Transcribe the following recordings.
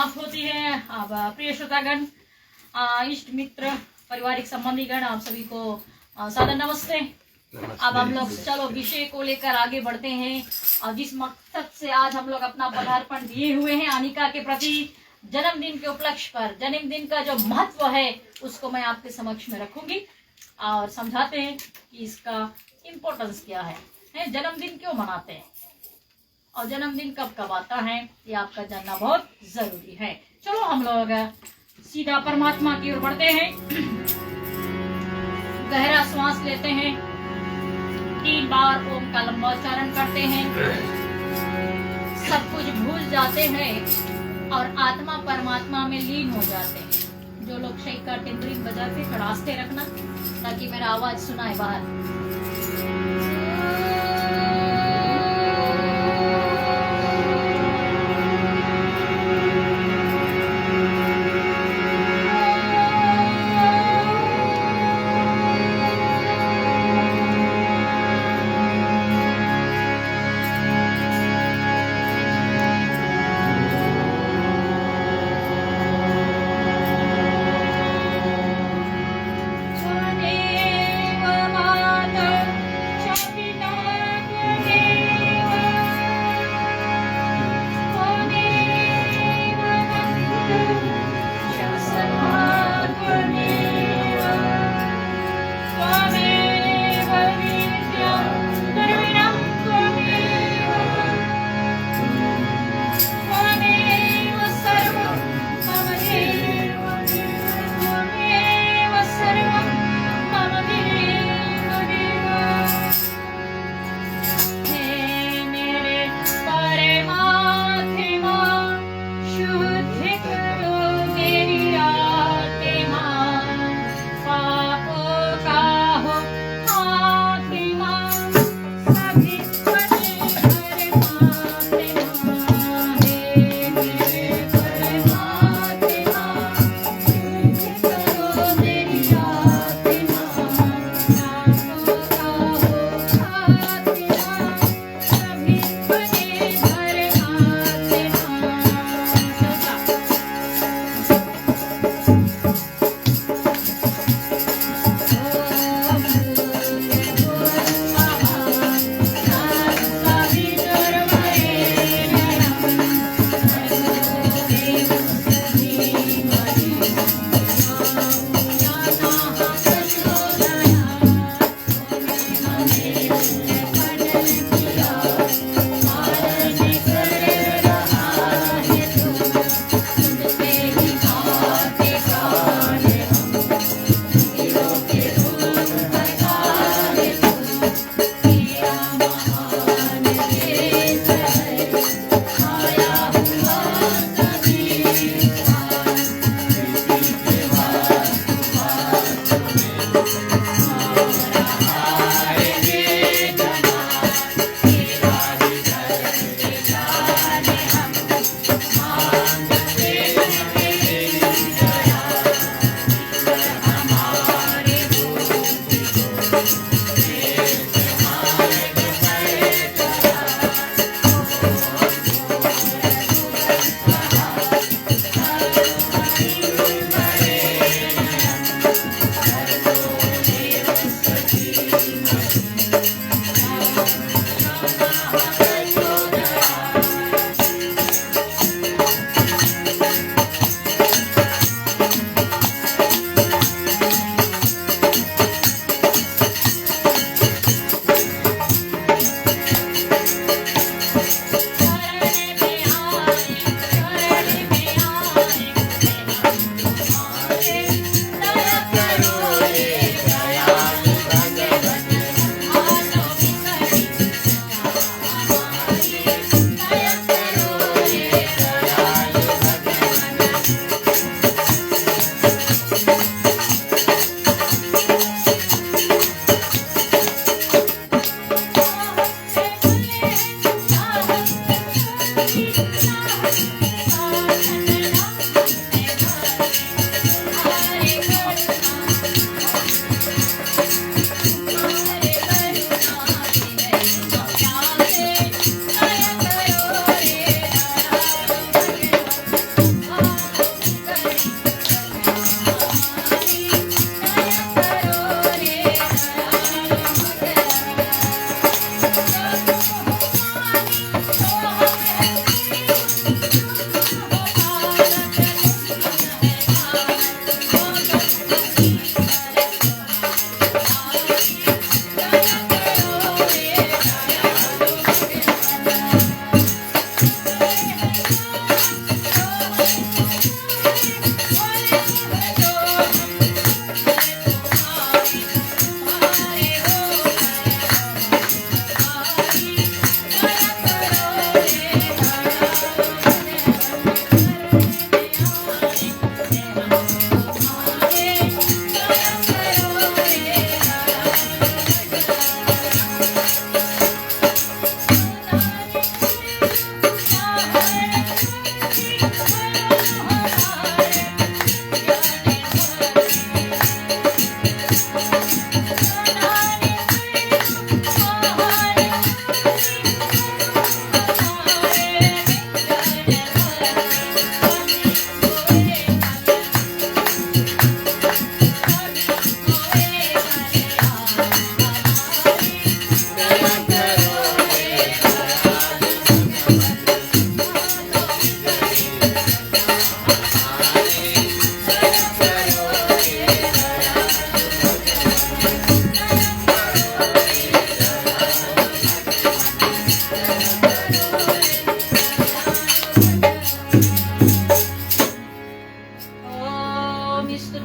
समाप्त होती है। अब प्रिय श्रोतागण, इष्ट मित्र, पारिवारिक संबंधीगण, आप सभी को सादर नमस्ते। अब हम लोग चलो विषय को लेकर आगे बढ़ते हैं। और जिस मकसद से आज हम लोग अपना पदार्पण दिए हुए हैं अनिका के प्रति जन्मदिन के उपलक्ष्य पर, जन्मदिन का जो महत्व है उसको मैं आपके समक्ष में रखूंगी और समझाते हैं कि इसका इम्पोर्टेंस क्या है, जन्मदिन क्यों मनाते हैं और जन्मदिन कब कब आता है, ये आपका जानना बहुत जरूरी है। चलो हम लोग सीधा परमात्मा की ओर बढ़ते हैं। गहरा श्वास लेते हैं, 3 बार ओम का लंबा उच्चारण करते हैं, सब कुछ भूल जाते हैं और आत्मा परमात्मा में लीन हो जाते हैं। जो लोग शेख का टिम्बरिंग बजा के खड़ास्ते रखना ताकि मेरा आवाज सुनाए बाहर।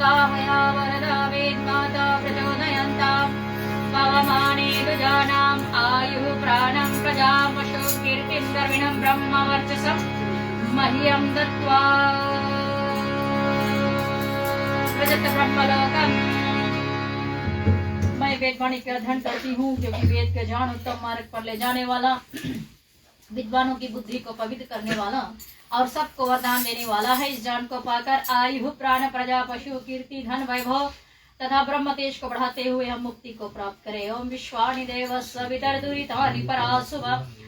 सुता मया वरदा वेदमाता प्रचोदयन्ताम् पवमाने दुजानाम् आयुः प्राणं प्रजा पशु कीर्तिं गर्विणं ब्रह्म वर्चसं मह्यं दत्त्वा प्रजत ब्रह्मलोकम्। मैं वेदवाणी के अध्ययन करती हूँ क्योंकि वेद के ज्ञान उत्तम मार्ग पर ले जाने वाला, विद्वानों की बुद्धि को पवित्र करने वाला और सबको वरदान देने वाला है। इस ज्ञान को पाकर आयु प्राण प्रजा पशु कीर्ति धन वैभव तथा ब्रह्म तेज को बढ़ाते हुए हम मुक्ति को प्राप्त करें। ओम विश्वानि देव सवितर दुरितानि पराशुभ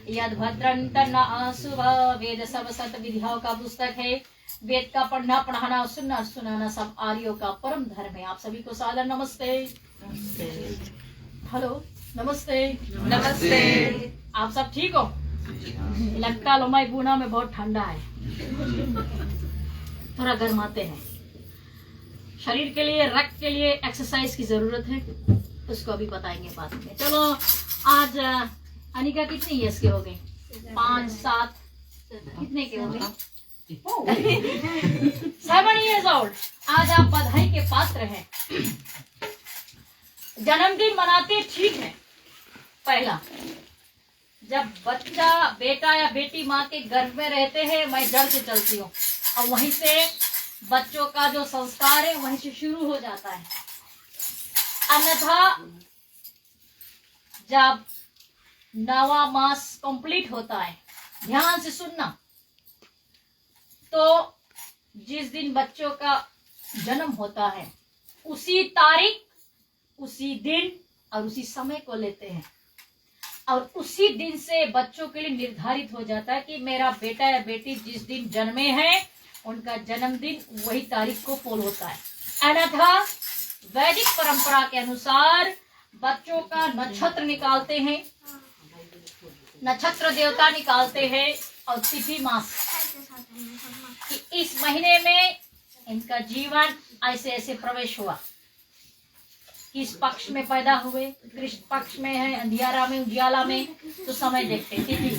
यद भद्रं तन्न आशुभ। वेद सब सत विधियों का पुस्तक है। वेद का पढ़ना पढ़ाना सुनना सुनाना सब आर्यों का परम धर्म है। आप सभी को सादर नमस्ते। हेलो नमस्ते। नमस्ते। आप सब ठीक हो? लगता लोमाई पूना में बहुत ठंडा है, थोड़ा गर्माते हैं। शरीर के लिए रक्त के लिए एक्सरसाइज की जरूरत है, उसको अभी बताएंगे बाद में। चलो आज अनिका कितनी ईयर्स के हो गए? 5 7 कितने के हो गए? 7 years old। आज आप बधाई के पात्र हैं। जन्मदिन मनाते ठीक है। पहला, जब बच्चा बेटा या बेटी माँ के गर्भ में रहते हैं, मैं जड़ से चलती हूँ और वहीं से बच्चों का जो संस्कार है वहीं से शुरू हो जाता है। अन्यथा जब 9वां मास कंप्लीट होता है, ध्यान से सुनना, तो जिस दिन बच्चों का जन्म होता है उसी तारीख, उसी दिन और उसी समय को लेते हैं और उसी दिन से बच्चों के लिए निर्धारित हो जाता है कि मेरा बेटा या बेटी जिस दिन जन्मे हैं उनका जन्मदिन वही तारीख को फॉलो होता है। अन्यथा वैदिक परंपरा के अनुसार बच्चों का नक्षत्र निकालते हैं, नक्षत्र देवता निकालते हैं और तिथि मास कि इस महीने में इनका जीवन ऐसे ऐसे प्रवेश हुआ, किस पक्ष में पैदा हुए, कृष्ण पक्ष में है, अंधियारा में, उजियाला में, तो समय देखते तिथि।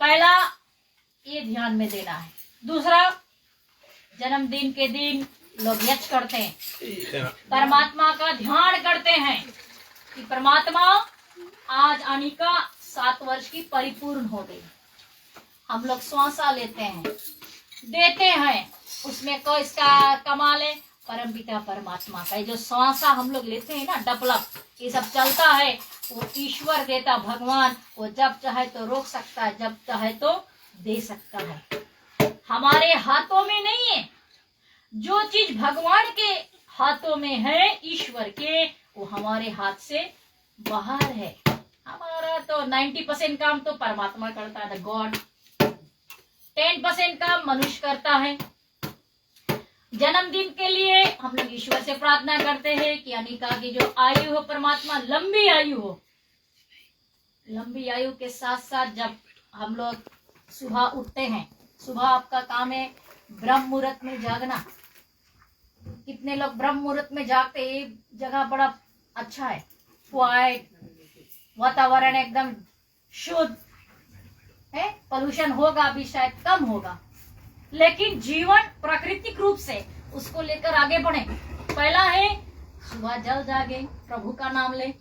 पहला ये ध्यान में देना है। दूसरा, जन्मदिन के दिन लोग यज्ञ करते हैं, परमात्मा का ध्यान करते हैं कि परमात्मा आज अनिका 7 वर्ष की परिपूर्ण हो गई। हम लोग श्वासा लेते हैं, देते हैं, उसमें कोई इसका कमाल है परम पिता परमात्मा का। जो श्वासा हम लोग लेते हैं ना, डपलक, ये सब चलता है, वो ईश्वर देता भगवान। वो जब चाहे तो रोक सकता है, जब चाहे तो दे सकता है। हमारे हाथों में नहीं है। जो चीज भगवान के हाथों में है, ईश्वर के, वो हमारे हाथ से बाहर है। हमारा तो 90% काम तो परमात्मा करता है, द गॉड। 10% काम मनुष्य करता है। जन्मदिन के लिए हम लोग ईश्वर से प्रार्थना करते हैं कि अनिका की जो आयु हो, परमात्मा लंबी आयु हो। लंबी आयु के साथ साथ जब हम लोग सुबह उठते हैं, सुबह आपका काम है ब्रह्म मुहूर्त में जागना। कितने लोग ब्रह्म मुहूर्त में जागते? ये जगह बड़ा अच्छा है, क्वाइट, वातावरण एकदम शुद्ध है, पोल्यूशन होगा भी शायद कम होगा, लेकिन जीवन प्राकृतिक रूप से उसको लेकर आगे बढ़े। पहला है सुबह जल जागे, प्रभु का नाम ले।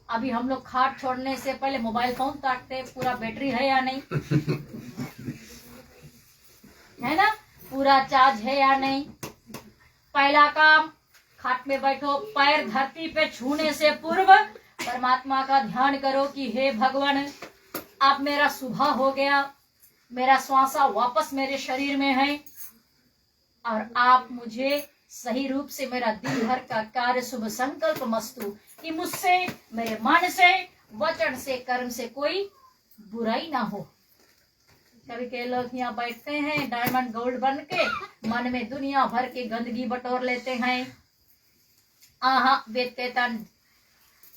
अभी हम लोग खाट छोड़ने से पहले मोबाइल फोन ताकते, पूरा बैटरी है या नहीं, है ना, पूरा चार्ज है या नहीं। पहला काम, खाट में बैठो, पैर धरती पे छूने से पूर्व परमात्मा का ध्यान करो कि हे भगवान, अब मेरा सुबह हो गया, मेरा श्वासा वापस मेरे शरीर में है और आप मुझे सही रूप से मेरा दिन भर का कार्य शुभ संकल्प मस्तु कि मुझसे, मेरे मन से, वचन से, कर्म से कोई बुराई ना हो। कभी के लोग यहाँ बैठते हैं डायमंड गोल्ड बन के, मन में दुनिया भर के गंदगी बटोर लेते हैं। वेद कहता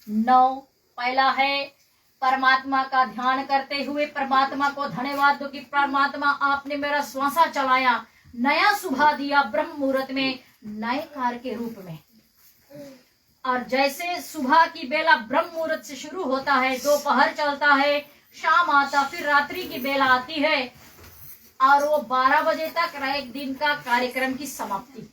9 पहला है परमात्मा का ध्यान करते हुए परमात्मा को धन्यवाद दो कि परमात्मा आपने मेरा श्वासा चलाया, नया सुबह दिया ब्रह्म मुहूर्त में, नए कार्य के रूप में। और जैसे सुबह की बेला ब्रह्म मुहूर्त से शुरू होता है, दोपहर चलता है, शाम आता, फिर रात्रि की बेला आती है और वो 12 बजे तक एक दिन का कार्यक्रम की समाप्ति।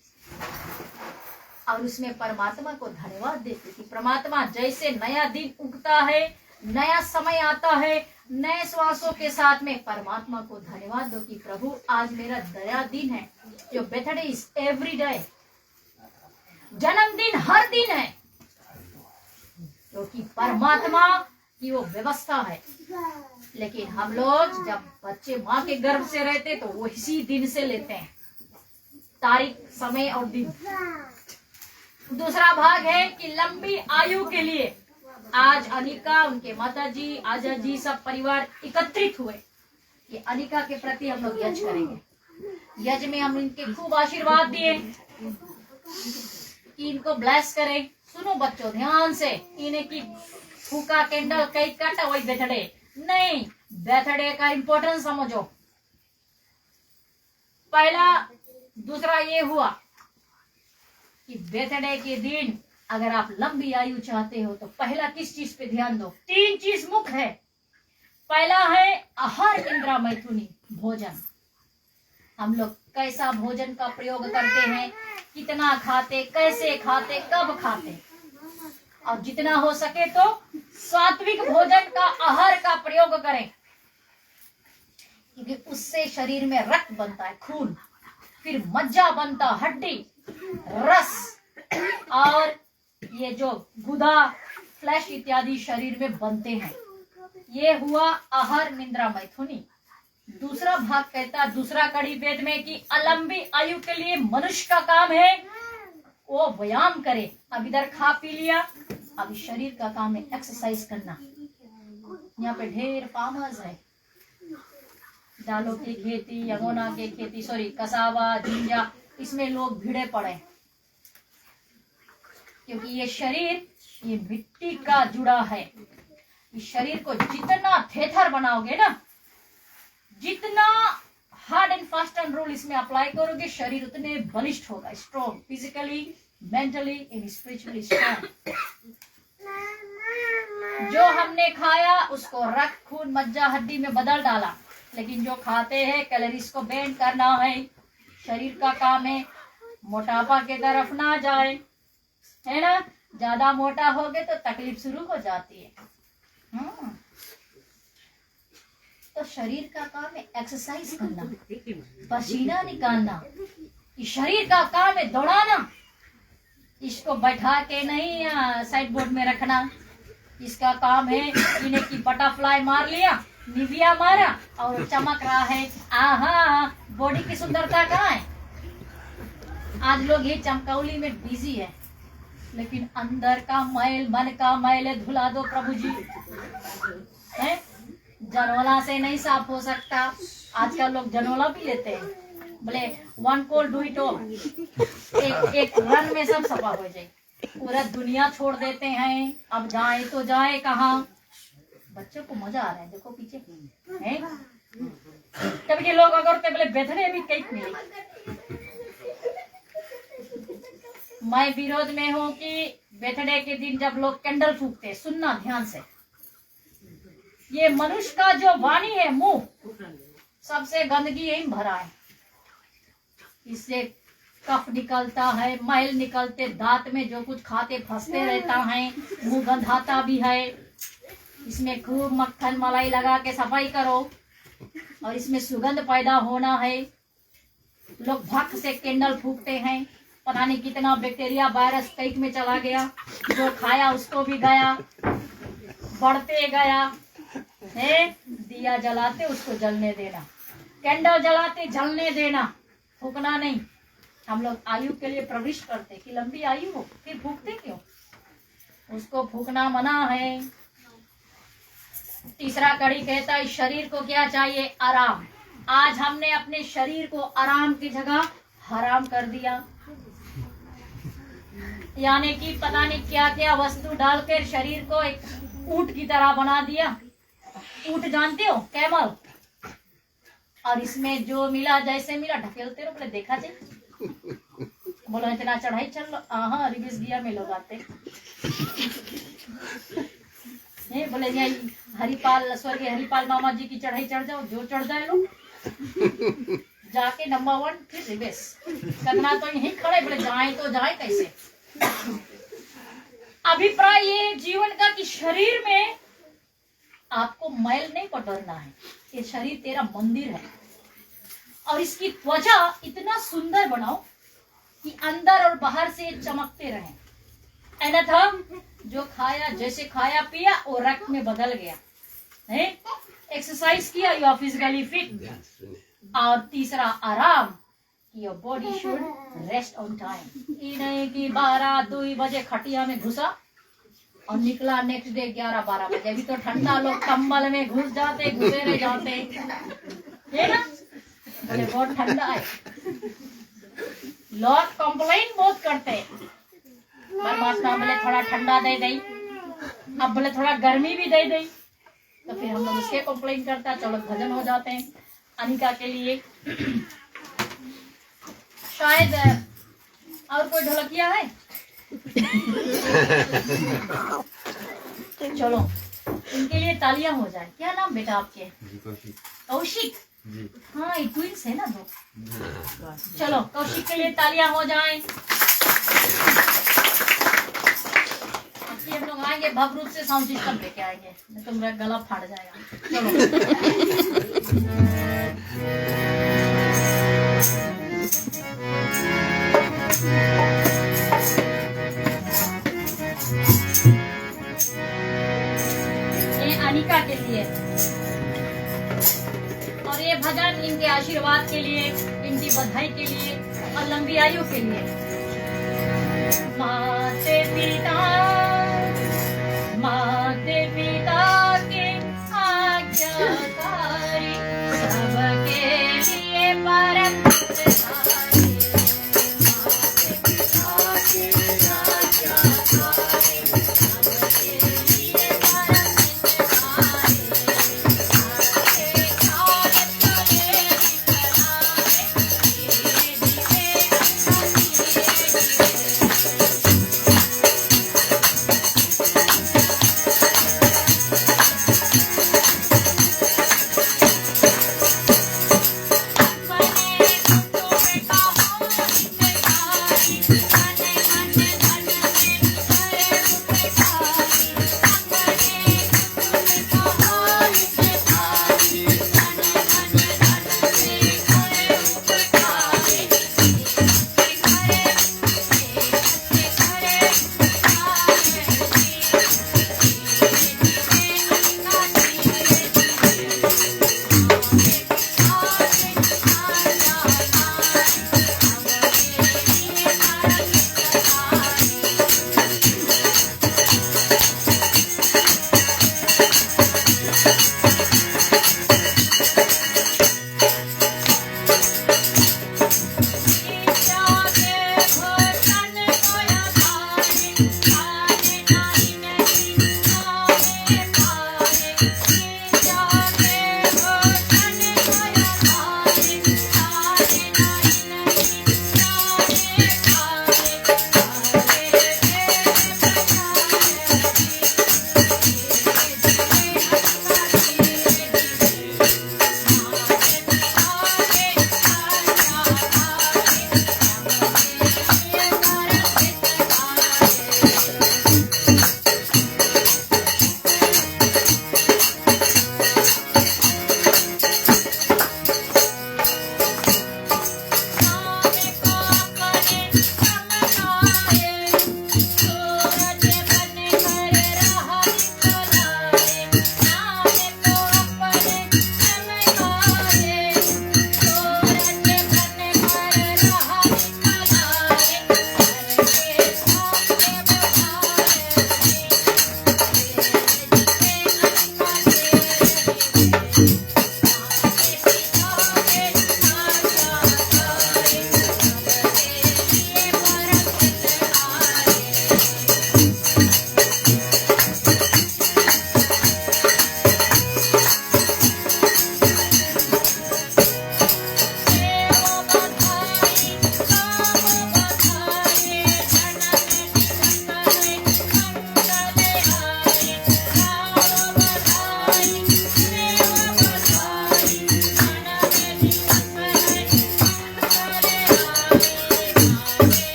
और उसमें परमात्मा को धन्यवाद देती थी। परमात्मा जैसे नया दिन उगता है, नया समय आता है, नए श्वासों के साथ में परमात्मा को धन्यवाद दो कि प्रभु आज मेरा नया दिन है। जो बर्थडे इज एवरी डे, जन्मदिन हर दिन है, क्योंकि परमात्मा की वो व्यवस्था है। लेकिन हम लोग जब बच्चे माँ के गर्भ से रहते तो वो इसी दिन से लेते हैं, तारीख, समय और दिन। दूसरा भाग है कि लंबी आयु के लिए आज अनिका, उनके माता जी, आजा जी, सब परिवार एकत्रित हुए कि अनिका के प्रति हम लोग यज्ञ करेंगे। यज्ञ में हम इनके खूब आशीर्वाद दिए कि इनको ब्लेस करें। सुनो बच्चों ध्यान से, इन्हें की फूका, कैंडल, केक काटा, वही बर्थडे नहीं। बर्थडे का इंपॉर्टेंस समझो। पहला, दूसरा ये हुआ कि बर्थडे के दिन अगर आप लंबी आयु चाहते हो तो पहला किस चीज पे ध्यान दो? 3 चीज मुख्य है। पहला है आहार इंद्रिय मैथुनी, भोजन। हम लोग कैसा भोजन का प्रयोग करते हैं, कितना खाते, कैसे खाते, कब खाते, और जितना हो सके तो सात्विक भोजन का, आहार का प्रयोग करें, क्योंकि उससे शरीर में रक्त बनता है, खून, फिर मज्जा बनता, हड्डी, रस, और ये जो गुदा, फ्लैश इत्यादि शरीर में बनते हैं। ये हुआ आहार निद्रा मैथुनी। दूसरा भाग कहता है, दूसरा कड़ी वेद में कि अलंबी आयु के लिए मनुष्य का काम है वो व्यायाम करे। अब इधर खा पी लिया, अब शरीर का काम है एक्सरसाइज करना। यहाँ पे ढेर फार्मर्स है, दालों की खेती, यमुना की खेती, सॉरी कसावा, झिंझा, इसमें लोग भिड़े पड़े, क्योंकि ये शरीर ये मिट्टी का जुड़ा है। इस शरीर को जितना थेथर बनाओगे ना, जितना hard and fast and rule इसमें अप्लाई करोगे, शरीर उतने बलिष्ठ होगा, strong, physically, mentally and spiritually strong. जो हमने खाया उसको रक्त, खून, मज्जा, हड्डी में बदल डाला, लेकिन जो खाते हैं कैलोरीज को बर्न करना है। शरीर का काम है मोटापा के तरफ ना जाए, है ना। ज्यादा मोटा हो गए तो तकलीफ शुरू हो जाती है। तो शरीर का काम है एक्सरसाइज करना, पसीना निकालना। इस शरीर का काम है दौड़ाना। इसको बैठा के नहीं साइड बोर्ड में रखना। इसका काम है इन्हें की बटरफ्लाई मार लिया, निविया मारा और चमक रहा है। आहा, बॉडी की सुंदरता कहाँ है? आज लोग ये चमकौली में बिजी है, लेकिन अंदर का मैल, मन का मैल है, धुला दो प्रभु जी। है जनोला से नहीं साफ हो सकता। आजकल लोग जनोला भी लेते हैं, बोले 1 कोल डू इट ऑल, एक रन में सब सफा हो जाए। पूरा दुनिया छोड़ देते हैं। अब जाए तो जाए कहाँ? बच्चों को मजा आ रहा है, देखो पीछे है। कभी के लोग अगर के बोले बेथने भी केक मिले। मैं विरोध में हूँ कि बर्थडे के दिन जब लोग कैंडल फूकते, सुनना ध्यान से। ये मनुष्य का जो वाणी है, मुंह, सबसे गंदगी यही भरा है। इससे कफ निकलता है, मैल निकलते, दांत में जो कुछ खाते फंसते रहता है, मुंह गंधाता भी है। इसमें खूब मक्खन मलाई लगा के सफाई करो, और इसमें सुगंध पैदा होना है। लोग भक्त से कैंडल फूकते हैं, पता नहीं कितना बैक्टीरिया वायरस केक में चला गया, जो खाया उसको भी गया, बढ़ते गया है। दिया जलाते उसको जलने देना, कैंडल जलाते जलने देना, फूकना नहीं। हम लोग आयु के लिए प्रविष्ट करते कि लंबी आयु हो, फिर फूकते क्यों? उसको फूकना मना है। तीसरा कड़ी कहता है शरीर को क्या चाहिए? आराम। आज हमने अपने शरीर को आराम की जगह हराम कर दिया, यानी कि पता नहीं क्या क्या वस्तु डालकर शरीर को एक ऊंट की तरह बना दिया। ऊंट जानते हो, कैमल, और इसमें जो मिला जैसे मिला ढकेलते रहो। बोले देखा थे, बोलो इतना चढ़ाई चल लो, हाँ रिवर्स गियर में लोग आते। बोले हरिपाल, स्वर्गीय हरिपाल मामा जी की चढ़ाई चढ़ जाओ, जो चढ़ जाए लोग जाके नंबर 1 फिर रिवर्स करना। तो यही खड़े, बोले जाए तो जाए कैसे? अभिप्राय ये जीवन का कि शरीर में आपको मैल नहीं पटरना है। ये शरीर तेरा मंदिर है और इसकी त्वचा इतना सुंदर बनाओ कि अंदर और बाहर से चमकते रहे। अन्यथा जो खाया, जैसे खाया पिया वो रक्त में बदल गया है। एक्सरसाइज किया, यू आर फिजिकली फिट। और तीसरा आराम, your body should rest on time. ये नहीं कि 12-2 बजे खटिया में घुसा और निकला नेक्स्ट डे 11-12 बजे। अभी तो ठंडा, लोग कंबल में घुस जाते, घुसे रह जाते है ना, बोले बहुत ठंडा है। लोग कंप्लेन बहुत करते, परमात्मा बोले थोड़ा ठंडा दे दई, अब बोले थोड़ा गर्मी भी दे दई, तो फिर हम लोग उसके कंप्लेन करता। चलो भजन हो जाते हैं अनिका के लिए। शायद और कोई ढोलकिया है? चलो इनके लिए तालियां हो जाए। क्या नाम बेटा आपके? कौशिक। हाँ, ये ट्विंस है ना दो। चलो कौशिक के लिए तालियां हो जाएं। हम लोग आएंगे भव्य रूप से साउंड सिस्टम लेके आएंगे, नहीं तो मेरा गला फाड़ जाएगा। चलो ये अनिका के लिए और ये भजन इनके आशीर्वाद के लिए, इनकी बधाई के लिए और लंबी आयु के लिए। माते पिता के आज्ञाकारी, सबके लिए परम हितकारी। माते पिता के आज्ञाकारी, सबके लिए परम हितकारी। सबके ख्याल करे दिखलाए, धीरे धीरे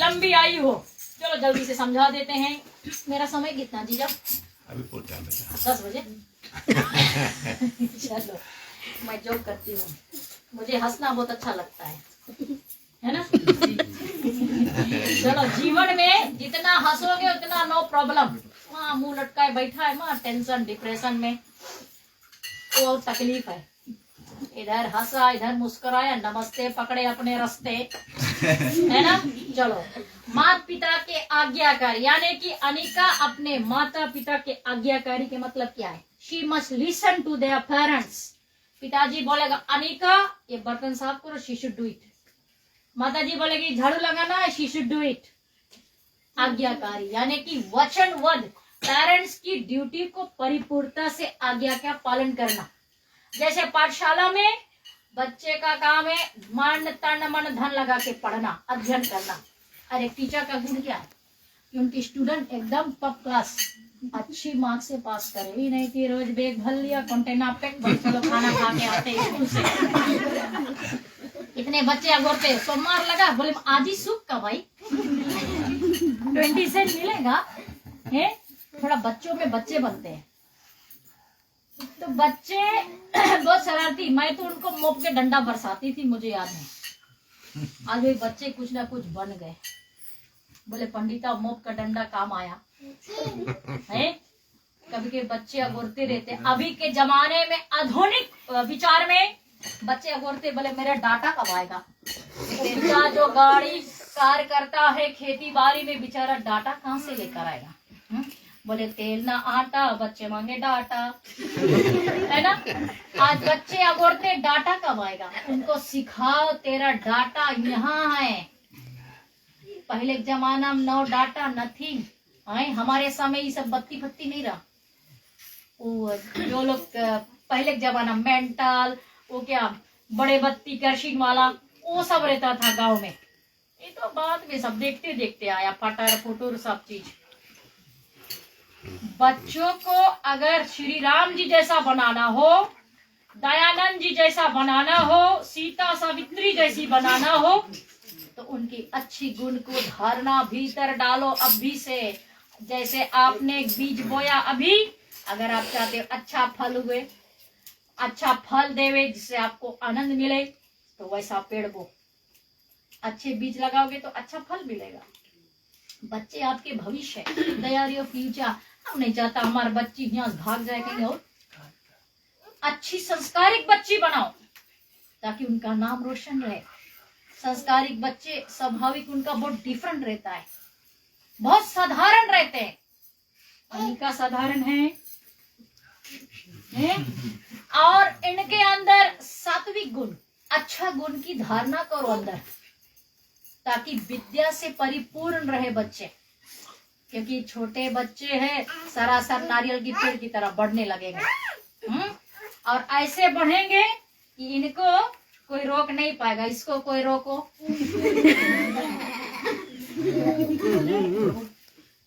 लंबी आयु हो। चलो जल्दी से समझा देते हैं। मेरा समय कितना जीजा? अभी 10 बजे। चलो मैं जोक करती हूँ, मुझे हंसना बहुत अच्छा लगता है ना? चलो जीवन में जितना हंसोगे उतना नो प्रॉब्लम। वहाँ मुंह लटकाए बैठा है वहाँ टेंशन डिप्रेशन में, वो तकलीफ है। इधर हंसा इधर मुस्कुराया, नमस्ते पकड़े अपने रास्ते, है ना? चलो माता पिता के आज्ञाकारी, यानी कि अनिका अपने माता पिता के आज्ञाकारी के मतलब क्या है? She must listen to their parents. पिताजी बोलेगा अनिका ये बर्तन साफ करो, शी शुड डू इट। माता जी बोलेगी झाड़ू लगाना है, शी शुड डू इट। आज्ञाकारी यानी कि वचनबद्ध, पेरेंट्स की ड्यूटी को परिपूर्णता से आज्ञा का पालन करना। जैसे पाठशाला में बच्चे का काम है मन तन मन धन लगा के पढ़ना, अध्ययन करना। और एक टीचर का गुण क्या है कि उनकी स्टूडेंट एकदम टॉप क्लास अच्छी मार्क्स से पास करे, ही नहीं कि रोज बैग भर लिया कंटेनर पैक बस चलो खाना खा के आते स्कूल से। इतने बच्चे अगोरते, सोमवार लगा बोले आज ही सुख का भाई 20 सेंट मिलेगा है। थोड़ा बच्चों में बच्चे बनते हैं तो बच्चे बहुत शरारती। मैं तो उनको मोप के डंडा बरसाती थी, मुझे याद है। आज भी बच्चे कुछ ना कुछ बन गए। बोले पंडिता मोप का डंडा काम आया है। कभी के बच्चे अगोरते रहते। अभी के जमाने में आधुनिक विचार में बच्चे अगोरते, बोले मेरा डाटा कब आएगा? बेचारा जो गाड़ी कार करता है खेती बाड़ी में बेचारा डाटा कहाँ से लेकर आएगा? बोले तेल ना आटा, बच्चे मांगे डाटा, है ना? आज बच्चे अगोरते डाटा कब आएगा? उनको सिखाओ तेरा डाटा यहाँ है। पहले जमाना में नो डाटा नथिंग है। हमारे समय ये सब बत्ती फत्ती नहीं रहा। वो जो लोग पहले जमाना मेंटल वो क्या बड़े बत्ती केरोसिन वाला वो सब रहता था गांव में। ये तो बाद में सब देखते देखते आया, फटर फुटूर सब चीज। बच्चों को अगर श्री राम जी जैसा बनाना हो, दयानंद जी जैसा बनाना हो, सीता सावित्री जैसी बनाना हो, तो उनकी अच्छी गुण को धारणा भीतर डालो अभी से। जैसे आपने बीज बोया अभी, अगर आप चाहते हो अच्छा फल हुए, अच्छा फल देवे जिससे आपको आनंद मिले, तो वैसा पेड़ बो। अच्छे बीज लगाओगे तो अच्छा फल मिलेगा। बच्चे आपके भविष्य, दे आर योर फ्यूचर। हम नहीं चाहता हमारे बच्ची यहाँ भाग जाए कहीं और। अच्छी संस्कारिक बच्ची बनाओ ताकि उनका नाम रोशन रहे। संस्कारिक बच्चे स्वाभाविक उनका बहुत डिफरेंट रहता है, बहुत साधारण रहते हैं। अनिका साधारण है और इनके अंदर सात्विक गुण, अच्छा गुण की धारणा करो अंदर, ताकि विद्या से परिपूर्ण रहे बच्चे। क्योंकि छोटे बच्चे हैं सरासर नारियल की पेड़ की तरह बढ़ने लगेंगे और ऐसे बढ़ेंगे कि इनको कोई रोक नहीं पाएगा। इसको कोई रोको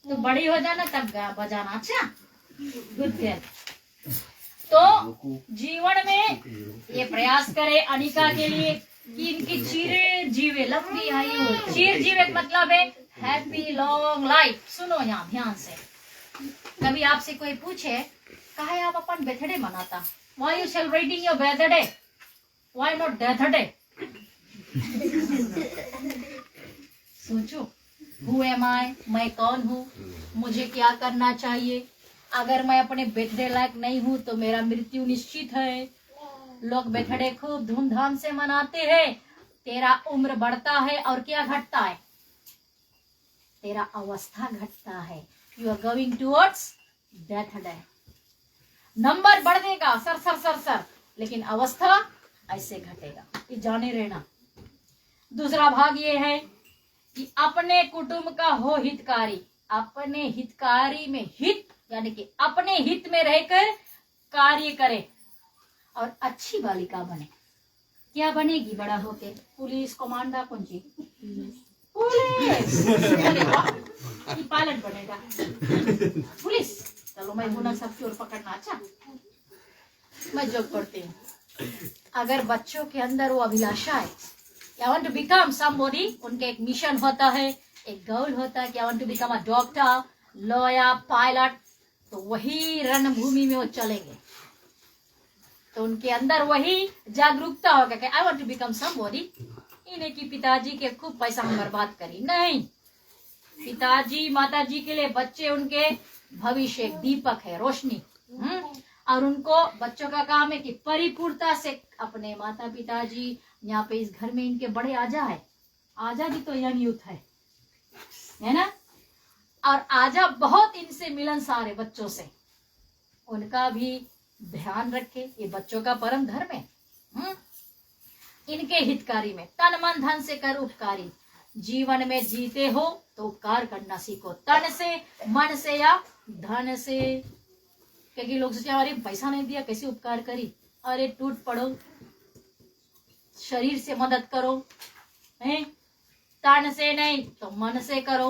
तो बड़ी हो जाना तब बजाना। अच्छा गुड गर्ल। तो जीवन में ये प्रयास करे अनिका के लिए कि इनकी चिर जीवे, लंबी आयु। चिर जीवे मतलब है हैप्पी लॉन्ग लाइफ। सुनो यहाँ ध्यान से। कभी आपसे कोई पूछे काहे आप अपन बर्थडे मनाता, why you celebrating your birthday, why not death day? सोचो, हु एम आई, मैं कौन हूँ, मुझे क्या करना चाहिए। अगर मैं अपने बर्थडे लायक नहीं हूँ तो मेरा मृत्यु निश्चित है। लोग बर्थडे खूब धूमधाम से मनाते हैं। तेरा उम्र बढ़ता है और क्या घटता है? तेरा अवस्था घटता है। You are going towards death day. Number बढ़ेगा सर सर सर सर, लेकिन अवस्था ऐसे घटेगा। ये जाने रहना। दूसरा भाग ये है कि अपने कुटुंब का हो हितकारी। अपने हितकारी में हित यानी कि अपने हित में रहकर कार्य करे और अच्छी बालिका बने। क्या बनेगी बड़ा होके? पुलिस कमांडर कौन सी? पुलिस। पायलट बनेगा पुलिस। चलो मैं गुना सबकी ओर पकड़ना। अच्छा मैं जोक करती हूँ। अगर बच्चों के अंदर वो अभिलाषा है, I want to become somebody, उनके एक मिशन होता है एक गोल होता है कि I want to become a doctor, lawyer, pilot, तो वही रणभूमि में वो चलेंगे। तो उनके अंदर वही जागरूकता होगा कि I want to become somebody. इन्हें की पिताजी के खूब पैसा हम बर्बाद करी, नहीं। पिताजी माताजी के लिए बच्चे उनके भविष्य दीपक है, रोशनी। और उनको बच्चों का काम है कि परिपूर्णता से अपने माता पिताजी, यहाँ पे इस घर में इनके बड़े आजा है, आजा भी तो यंग यूथ है ना, और आजा बहुत इनसे मिलनसार है बच्चों से, उनका भी ध्यान रखे। ये बच्चों का परम धर्म है। इनके हितकारी में तन मन धन से कर उपकारी, जीवन में जीते हो तो उपकार करना सीखो, तन से, मन से या धन से। क्योंकि लोग सोचे अरे पैसा नहीं दिया कैसे उपकार करी, अरे टूट पड़ो, शरीर से मदद करो, हैं? तन से नहीं तो मन से करो,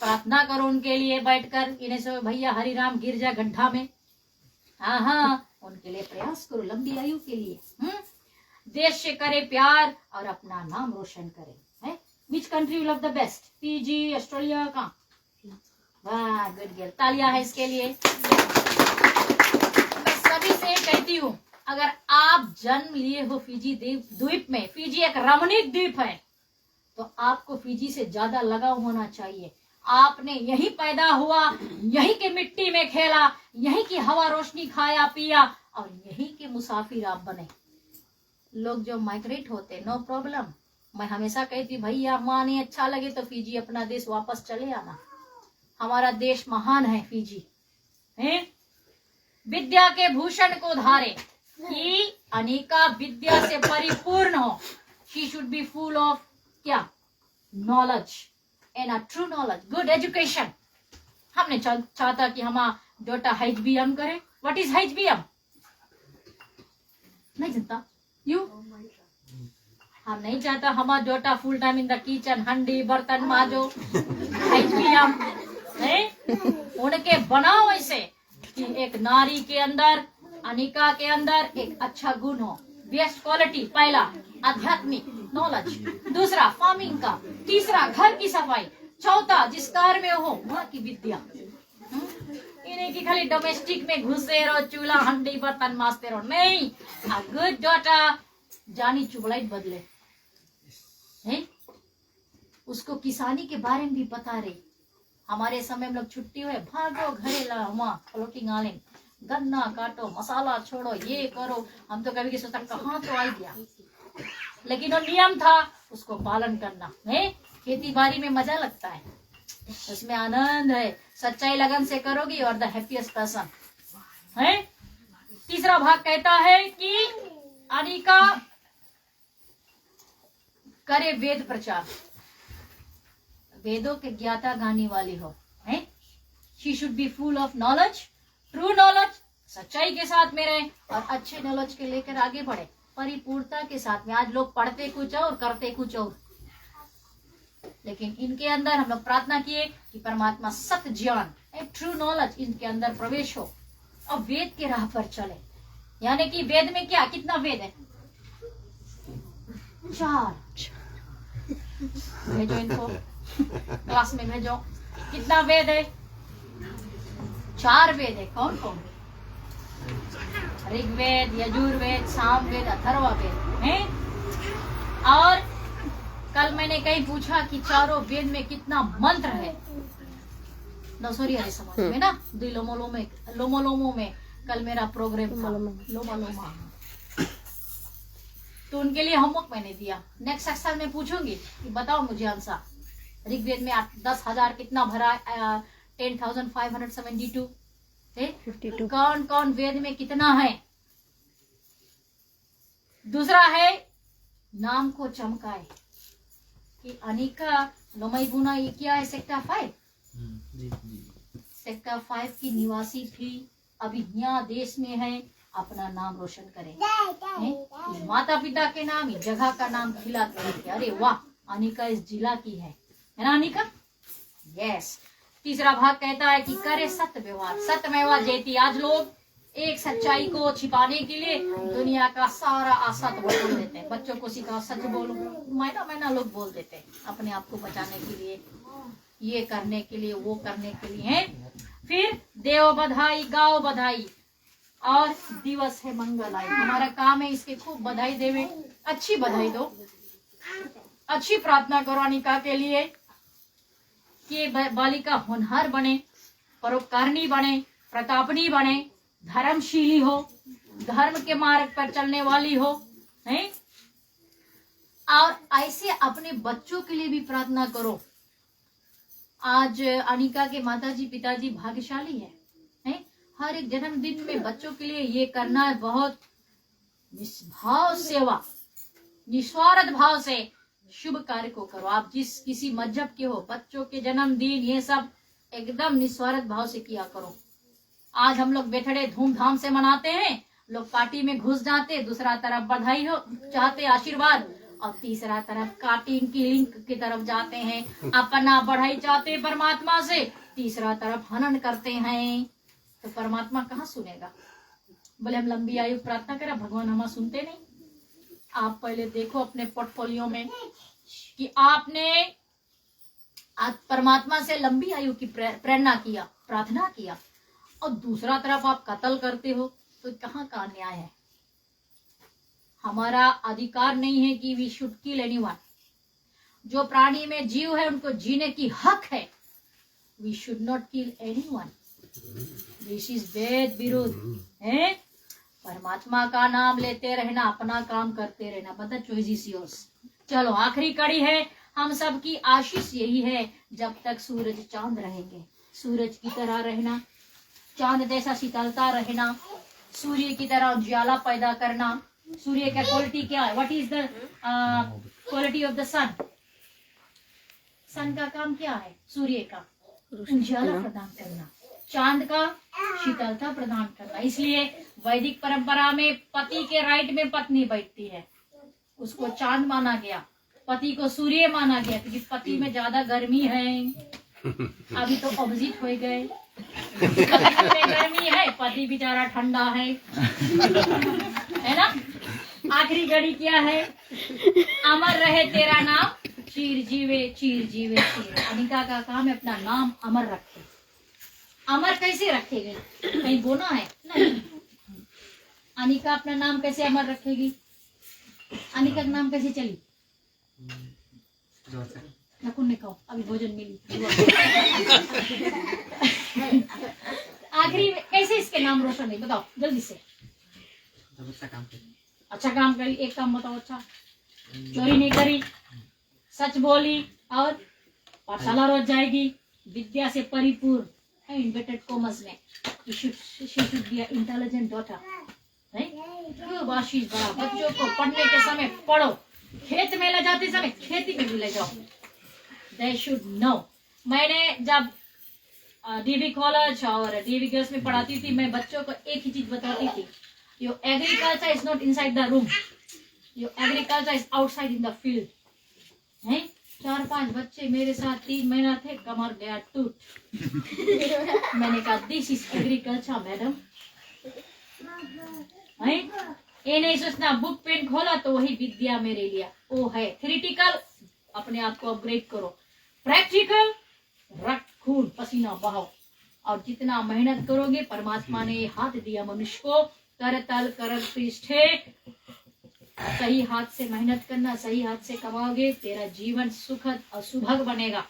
प्रार्थना करो उनके लिए बैठकर, इन्हें से भैया हरि राम गिर जा गड्ढा में, हाँ उनके लिए प्रयास करो लंबी आयु के लिए। देश से करे प्यार और अपना नाम रोशन करे। Which country you love the best? PG, Australia का? वाह, गुड गर्ल, तालियां है इसके लिए। मैं सभी से कहती हूँ, अगर आप जन्म लिए हो फिजी द्वीप में, फिजी एक रमणीक द्वीप है, तो आपको फिजी से ज्यादा लगाव होना चाहिए। आपने यहीं पैदा हुआ, यहीं की मिट्टी में खेला, यहीं की हवा रोशनी खाया पिया, और यहीं के मुसाफिर आप बने। लोग जो माइग्रेट होते, नो प्रॉब्लम, मैं हमेशा कहती भैया वहां नहीं अच्छा लगे तो फिजी अपना देश वापस चले आना, हमारा देश महान है फिजी है। विद्या के भूषण को धारे कि अनिका विद्या से परिपूर्ण हो। She should be full of क्या? Knowledge and a true knowledge, good education. हमने चाहता कि हमारा बेटा HBM करे। What is HBM? नहीं जानता यू? हम नहीं चाहता हमारा बेटा full time in the kitchen, हंडी बर्तन माजो। HBM है उनके बनाओ ऐसे कि एक नारी के अंदर, अनिका के अंदर एक अच्छा गुण हो, बेस्ट क्वालिटी। पहला आध्यात्मिक नॉलेज, दूसरा फार्मिंग का, तीसरा घर की सफाई, चौथा जिस कार्य में हो वहाँ की विद्या। इन्हें की खाली डोमेस्टिक में घुसे रहो, चूल्हा हंडी बर्तन माजते रहो, नहीं। अ गुड डॉटर जानी चुगलाई बदले है, उसको किसानी के बारे में भी पता रही। हमारे समय में लोग छुट्टी हुए भागो घरे फ्लोटिंग आलिंग, गन्ना काटो, मसाला छोड़ो, ये करो। हम तो कभी सोचता कहाँ तो आई गया, लेकिन वो नियम था, उसको पालन करना है। खेती बाड़ी में मजा लगता है, उसमें आनंद है। सच्चाई लगन से करोगी और द हैप्पीएस्ट पर्सन है। तीसरा भाग कहता है कि अनिका करे वेद प्रचार, वेदों के ज्ञाता गाने वाली हो है। She should be full of knowledge, true knowledge, सच्चाई के साथ में रहे और अच्छे नॉलेज के लेकर आगे बढ़े, परिपूर्णता के साथ में। आज लोग पढ़ते कुछ और करते कुछ और, लेकिन इनके अंदर हम लोग प्रार्थना किए कि परमात्मा सत्य ज्ञान, ट्रू नॉलेज इनके अंदर प्रवेश हो और वेद के राह पर चले। यानी कि वेद में क्या, कितना वेद है? 4। भेजो इनको क्लास में, भेजो। कितना वेद है? 4 वेद है। कौन कौन? ऋग्वेद, यजुर्वेद, सामवेद, अथर्ववेद है। और कल मैंने कहीं पूछा कि चारों वेद में कितना मंत्र है। नौसोरी वाले समाज में ना, लोमोलोमो में कल मेरा प्रोग्राम था, लोमोलोमा। तो उनके लिए होमवर्क मैंने दिया, नेक्स्ट सेक्शन में पूछूंगी कि बताओ मुझे आंसर। ऋग्वेद में 10,000 कितना भरा? 10,572 है। कौन कौन वेद में कितना है? दूसरा है नाम को चमकाए कि अनिका लोमई गुना, ये क्या है? सेक्टर 5 सेक्टर 5 की निवासी थी, अभी यहाँ देश में है, अपना नाम रोशन करें। माता पिता के नाम, जगह का नाम खिलाते हैं। अरे वाह, अनिका इस जिला की है ना अनिका? यस। तीसरा भाग कहता है कि करे सत्य व्यवहार, सत्यमेवा जयते। आज लोग एक सच्चाई को छिपाने के लिए दुनिया का सारा असत बोल देते हैं। बच्चों को सिखाओ सच बोलो, महीना लोग बोल देते हैं अपने आप को बचाने के लिए, ये करने के लिए, वो करने के लिए है। फिर देव बधाई गाओ बधाई और दिवस है मंगल आई। हमारा काम है इसके खूब बधाई देवे, अच्छी बधाई दो, अच्छी प्रार्थना करो अनिका के लिए कि बालिका होनहार बने, परोपकारिणी बने, प्रतापनी बने, धर्मशीली हो, धर्म के मार्ग पर चलने वाली हो, हैं? और ऐसे अपने बच्चों के लिए भी प्रार्थना करो। आज अनिका के माताजी पिताजी भाग्यशाली हैं? हर एक जन्मदिन में बच्चों के लिए ये करना बहुत निस्भाव सेवा, निस्वार्थ भाव से शुभ कार्य को करो। आप जिस किसी मजहब के हो, बच्चों के जन्मदिन ये सब एकदम निस्वार्थ भाव से किया करो। आज हम लोग बेथड़े धूमधाम से मनाते हैं, लोग पार्टी में घुस जाते, दूसरा तरफ बधाई हो चाहते आशीर्वाद, और तीसरा तरफ कार्टिंग की लिंक की तरफ जाते हैं, अपना बढ़ाई चाहते परमात्मा से, तीसरा तरफ हनन करते हैं। तो परमात्मा कहाँ सुनेगा? बोले हम लंबी आयु प्रार्थना करें, भगवान हमारा सुनते नहीं। आप पहले देखो अपने पोर्टफोलियो में कि आपने आज परमात्मा से लंबी आयु की प्रेरणा किया, प्रार्थना किया, और दूसरा तरफ आप कत्ल करते हो, तो कहाँ का न्याय है? हमारा अधिकार नहीं है कि वी शुड किल एनीवन। जो प्राणी में जीव है उनको जीने की हक है। We should not kill anyone. This is वेद विरोध है। परमात्मा का नाम लेते रहना, अपना काम करते रहना, बता चॉइस इज योर्स। चलो आखिरी कड़ी है, हम सब की आशीष यही है, जब तक सूरज चांद रहेंगे, सूरज की तरह रहना, चांद जैसा शीतलता रहना, सूर्य की तरह उजाला पैदा करना। सूर्य का क्वालिटी क्या है? What is the quality of the sun? Sun का काम क्या है? सूर्य का उजाला प्रदान करना, चांद का शीतलता प्रदान करना। इसलिए वैदिक परंपरा में पति के राइट में पत्नी बैठती है, उसको चांद माना गया, पति को सूर्य माना गया, क्योंकि पति में ज्यादा गर्मी है। अभी तो ऑपोजिट हो गए, गर्मी है, पति बेचारा ठंडा है ना। आखिरी घड़ी क्या है? अमर रहे तेरा नाम, चीर जीवे चीर जीवे चीर। अनिका का काम है अपना नाम अमर रखे। अमर कैसे रखेगी? कहीं बोना है? नहीं। अनिका अपना नाम कैसे अमर रखेगी? अनिका का नाम कैसे चली? नकुन ने कहो अभी भोजन मिली। आखिरी कैसे इसके नाम रोशन है? बताओ जल्दी से। अच्छा काम करी, एक काम बताओ अच्छा। चोरी नहीं करी, सच बोली, और पाठशाला रोज जाएगी, विद्या से परिपूर्ण है। इन्वर्टेड कॉमर्स में she should be an intelligent daughter, खूब आशीष बड़ा। बच्चों को पढ़ने के समय पढ़ो, खेत में ले जाते समय खेती में भी ले जाओ। They should know। मैंने जब डीवी कॉलेज और डीवी गर्ल्स में पढ़ाती थी, मैं बच्चों को एक ही चीज बताती थी, your agriculture is not inside the room, your agriculture is outside in the field. हैं 4-5 बच्चे मेरे साथ 3 महीना थे, कमर गया टूट। मैंने कहा दिस इज एग्रीकल्चर मैडम। ये नहीं सोचना बुक पेन खोला तो वही विद्या मेरे लिए, वो है थ्योरेटिकल। अपने आप को अपग्रेड करो, प्रैक्टिकल रक्त खून पसीना बहाओ, और जितना मेहनत करोगे, परमात्मा ने हाथ दिया मनुष्य को, कर तल कर पृष्ठे, सही हाथ से मेहनत करना, सही हाथ से कमाओगे, तेरा जीवन सुखद और सुभग बनेगा।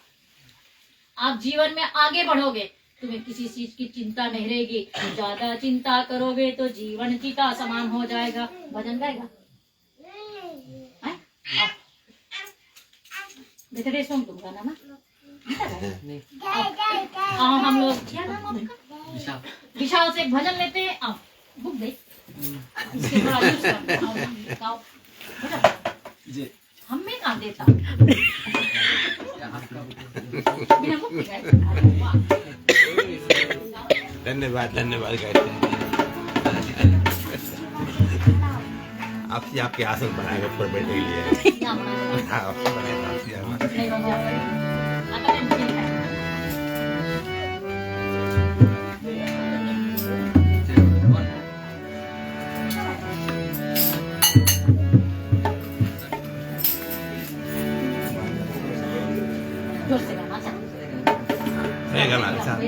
आप जीवन में आगे बढ़ोगे, तुम्हें किसी चीज की चिंता नहीं रहेगी। ज्यादा चिंता करोगे तो जीवन चिता समान हो जाएगा। भजन गाएगा? बेटे सॉन्ग तुम गाना ना? आओ हम लोग, क्या नाम आपका? विशाल से एक भजन लेते हैं। आओ बुक दे, इसके थोड़ा यूज करते हैं। हमें कहाँ देता बिना बुक के गाए। धन्यवाद धन्यवाद। आपके आसन बनाएगा ऊपर बैठने के लिए। हाँ, बनाएगा। Pegang lah, bisa.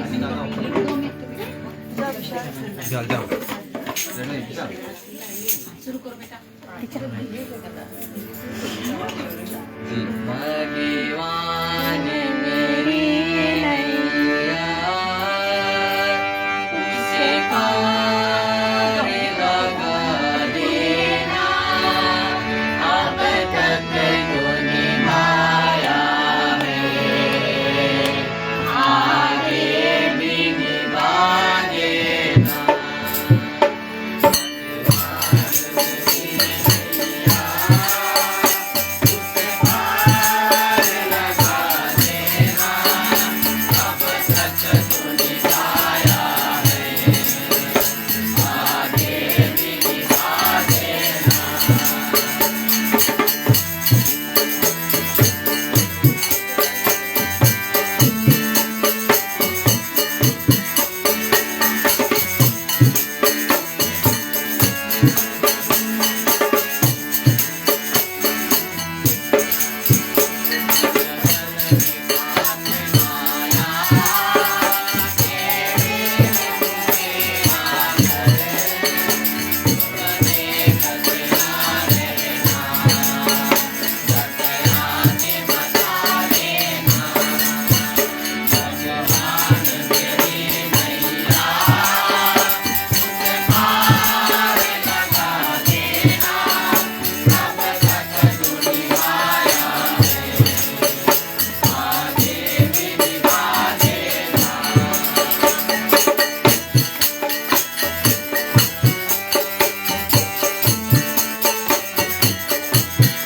Jalan. शुरू करो बेटा। भगवान मेरी नैया उसे पार लगा देना, अब तक जो निभाया है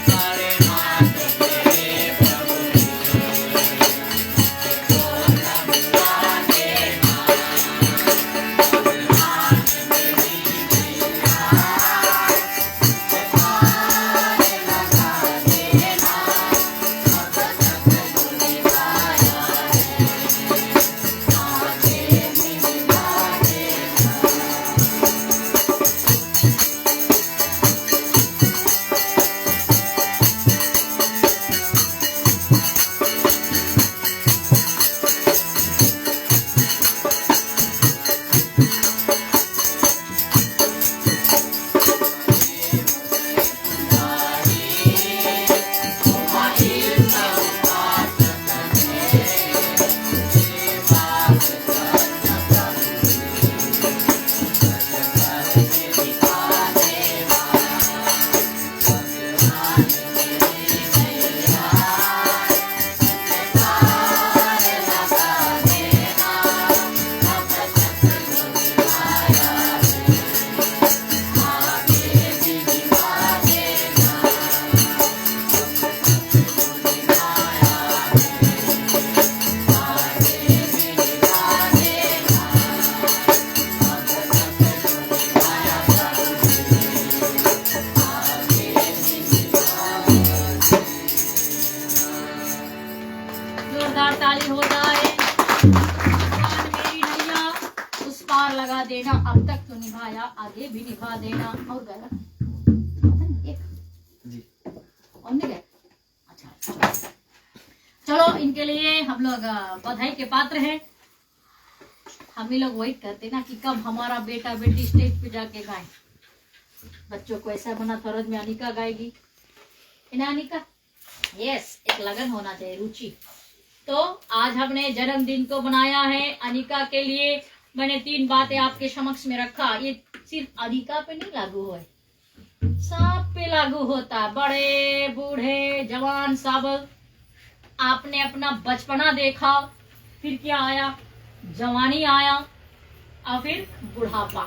आगे भी निभा देना। जोरदार ताली हो जाए। भगवान मेरी नैया उस पार लगा देना, अब तक तो निभाया आगे भी निभा देना। और गया और नहीं गया? अच्छा चलो, इनके लिए हम लोग बधाई के पात्र हैं। हम ही लोग वेट करते ना कि कब हमारा बेटा बेटी स्टेज पे जाके गाए। बच्चों को ऐसा बना फरज में अनिका गाएगी, इन्हें अनिका यस, एक लगन होना चाहिए, रुचि। तो आज हमने जन्मदिन को बनाया है अनिका के लिए। मैंने 3 बातें आपके समक्ष में रखा। ये सिर्फ अनिका पे नहीं लागू है, सब पे लागू होता, बड़े बूढ़े जवान सब। आपने अपना बचपना देखा, फिर क्या आया, जवानी आया और फिर बुढ़ापा।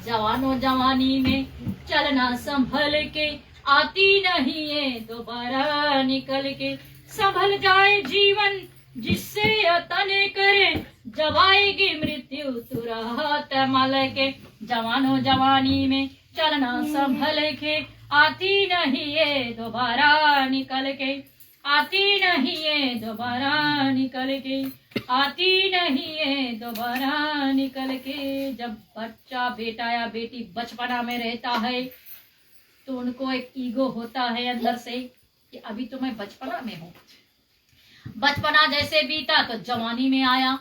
जवानों जवानी में चलना संभल के, आती नहीं है दोबारा निकल के। संभल जाए जीवन जिससे तने करे, जब आएगी मृत्यु तुरंत मल के। जवानों जवानी में चलना संभल के, आती नहीं ये दोबारा निकल के, आती नहीं ये दोबारा निकल के, आती नहीं ये दोबारा निकल के। जब बच्चा बेटा या बेटी बचपना में रहता है तो उनको एक ईगो होता है अंदर से कि अभी तो मैं बचपना में हूँ। बचपना जैसे बीता तो जवानी में आया,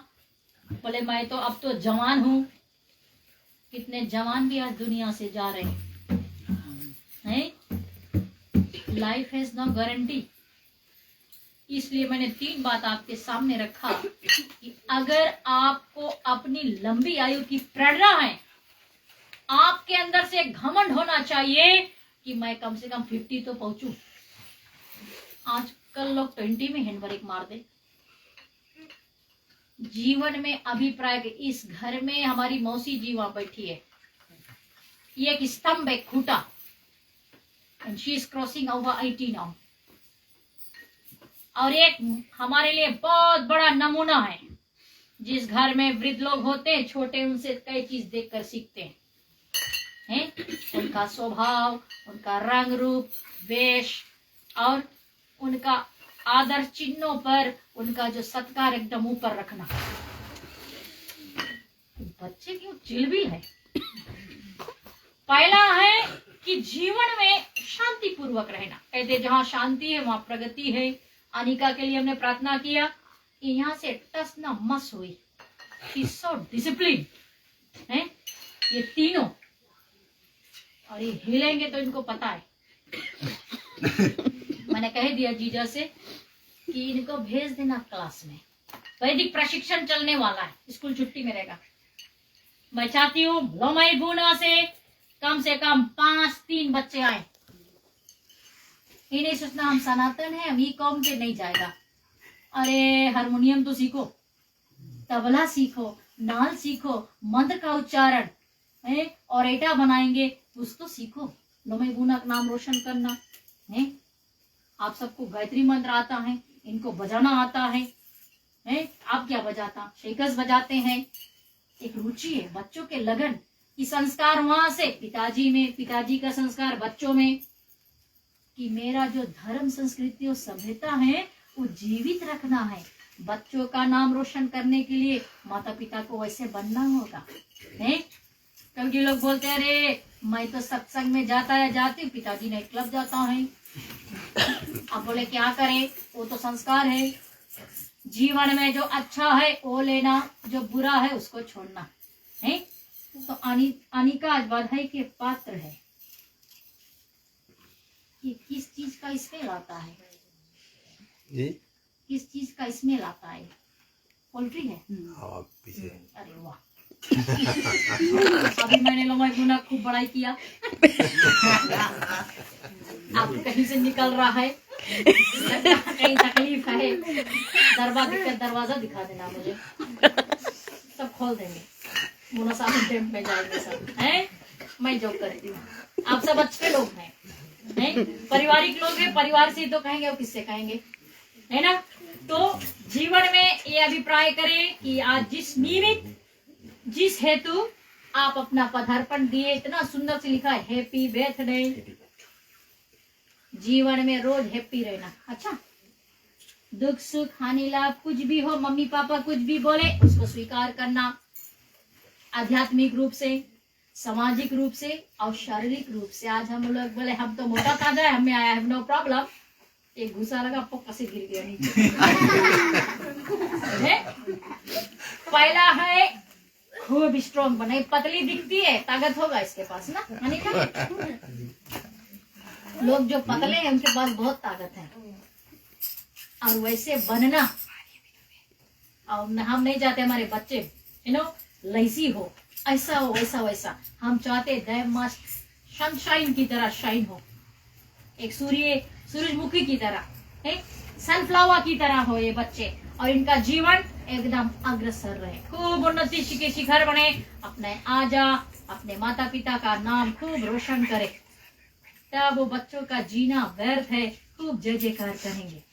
बोले मैं तो अब तो जवान हूँ। कितने जवान भी आज दुनिया से जा रहे हैं। Life has no guarantee. इसलिए मैंने 3 बात आपके सामने रखा कि अगर आपको अपनी लंबी आयु की प्रेरणा है, आपके अंदर से घमंड होना चाहिए कि मैं कम से कम 50 तो पहुंचूं। आजकल लोग 20 में हैंड ब्रेक मार दे। जीवन में अभिप्राय के इस घर में हमारी मौसी जी वहां बैठी है, ये एक स्तंभ है, खूटा, and she is crossing over 80 now. और एक हमारे लिए बहुत बड़ा नमूना है। जिस घर में वृद्ध लोग होते हैं, छोटे उनसे कई चीज देखकर सीखते हैं। उनका स्वभाव, उनका रंग रूप, वेश और उनका आदर चिन्हों पर उनका जो सत्कार एकदम ऊपर रखना। बच्चे क्यों चिलबिल है। पहला है कि जीवन में शांति पूर्वक रहना। कहते जहां शांति है वहां प्रगति है। अनिका के लिए हमने प्रार्थना किया कि यहाँ से टस ना मस हुई, सो डिसिप्लिन है ये तीनों, और ये हिलेंगे तो इनको पता है। मैंने कह दिया जीजा से कि इनको भेज देना क्लास में, वैदिक प्रशिक्षण चलने वाला है, स्कूल छुट्टी में रहेगा। मैं चाहती हूँ लोमई गुना से कम 5-3 बच्चे आए। ये नहीं सोचना हम सनातन है, हम ई कौम के नहीं जाएगा। अरे हारमोनियम तो सीखो, तबला सीखो, नाल सीखो, मंत्र का उच्चारण है, और एटा बनाएंगे कुछ तो सीखो। लोमई गुना का नाम रोशन करना है। आप सबको गायत्री मंत्र आता है, इनको बजाना आता है। आप क्या बजाता, शेकस बजाते हैं। एक रुचि है, बच्चों के लगन की संस्कार वहां से पिताजी में, पिताजी का संस्कार बच्चों में, कि मेरा जो धर्म संस्कृति और सभ्यता है वो जीवित रखना है। बच्चों का नाम रोशन करने के लिए माता पिता को वैसे बनना होगा। क्योंकि लोग बोलते हैं अरे मैं तो सत्संग में जाता है, जाती, पिताजी नाइट क्लब जाता है। अब बोले क्या करे, वो तो संस्कार है। जीवन में जो अच्छा है वो लेना, जो बुरा है उसको छोड़ना है। तो अनिका आज बधाई के पात्र है। ये किस चीज का स्मेल आता है? किस चीज का स्मेल आता है? पोल्ट्री है। पीछे। अरे वाह। अभी मैंने लोमई गुना खूब बड़ाई किया। आप कहीं से निकल रहा है, कहीं तकलीफ है, दरवाजा दिखा देना मुझे, सब खोल देंगे। मुना साहब टेंट में जाएंगे सब हैं। मैं जॉब करती हूँ। आप सब अच्छे लोग हैं, पारिवारिक लोग हैं। परिवार से तो कहेंगे और किससे कहेंगे, है ना। तो जीवन में ये अभिप्राय करें कि आज जिस निमित्त, जिस हेतु आप अपना पदार्पण दिए, इतना सुंदर से लिखा है हैप्पी बर्थडे। जीवन में रोज हैप्पी रहना। अच्छा, दुख सुख हानि लाभ कुछ भी हो, मम्मी पापा कुछ भी बोले उसको स्वीकार करना। आध्यात्मिक रूप से, सामाजिक रूप से और शारीरिक रूप से। आज हम लोग बोले हम तो मोटा ताजा है, हमें आया है नो प्रॉब्लम। एक घुसा लगा, पक्का से गिर गया नीचे। पहला है खूब स्ट्रॉन्ग बने। पतली दिखती है, ताकत होगा इसके पास ना। लोग जो पतले हैं उनके पास बहुत ताकत है, और वैसे बनना। और हम नहीं चाहते हमारे बच्चे लैसी हो, ऐसा हो, वैसा। हम चाहते दे मस्त सनशाइन की तरह शाइन हो, एक सूरजमुखी की तरह, एक सनफ्लावर की तरह हो ये बच्चे, और इनका जीवन एकदम अग्रसर रहे, खूब उन्नति के शिखर बने, अपने माता पिता का नाम खूब रोशन करे। तब वो बच्चों का जीना व्यर्थ है, खूब जय जयकार करेंगे।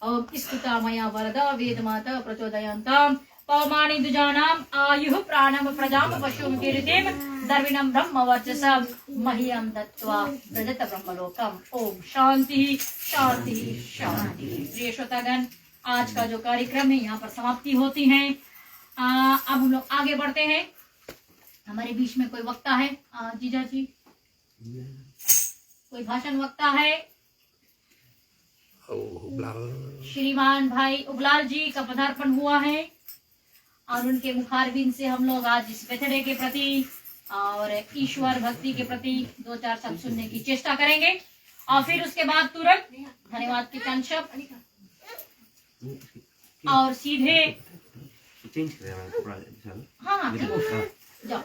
और स्तुता मया वरदा वेद माता प्रचोदयन्ताम पवमानि दुजानाम आयुः प्राणम प्रजाम पशुम कीर्तिम दर्विणम ब्रह्म वर्चसम मह्यम दत्त्वा व्रजत ब्रह्मलोकम। ओम शांति शांति शांति। प्रिय श्रोतागण, आज का जो कार्यक्रम है यहाँ पर समाप्ति होती है। अब हम लोग आगे बढ़ते हैं। हमारे बीच में कोई वक्ता है? जीजा जी, कोई भाषण वक्ता है? श्रीमान भाई उबलाल जी का पदार्पण हुआ है और उनके मुखारबिंद से हम लोग आज इस बर्थडे के प्रति और ईश्वर भक्ति के प्रति 2-4 शब्द सुनने की चेष्टा करेंगे और फिर उसके बाद तुरंत धन्यवाद के चंद शब्द और सीधे हाँ जाओ